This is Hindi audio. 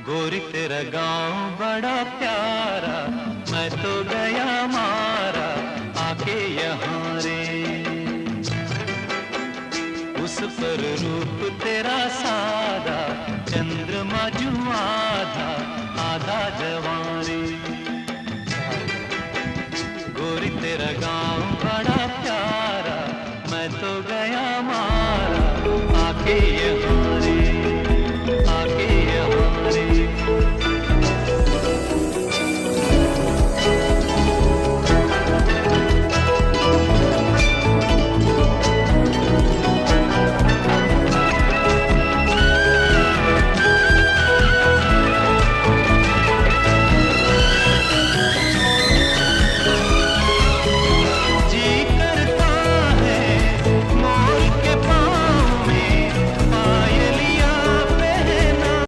गोरी तेरा गांव बड़ा प्यारा, मैं तो गया मारा आके यहाँ रे। उस पर रूप तेरा सादा, चंद्रमा जू आधा आधा जवान रे। गोरी तेरा गांव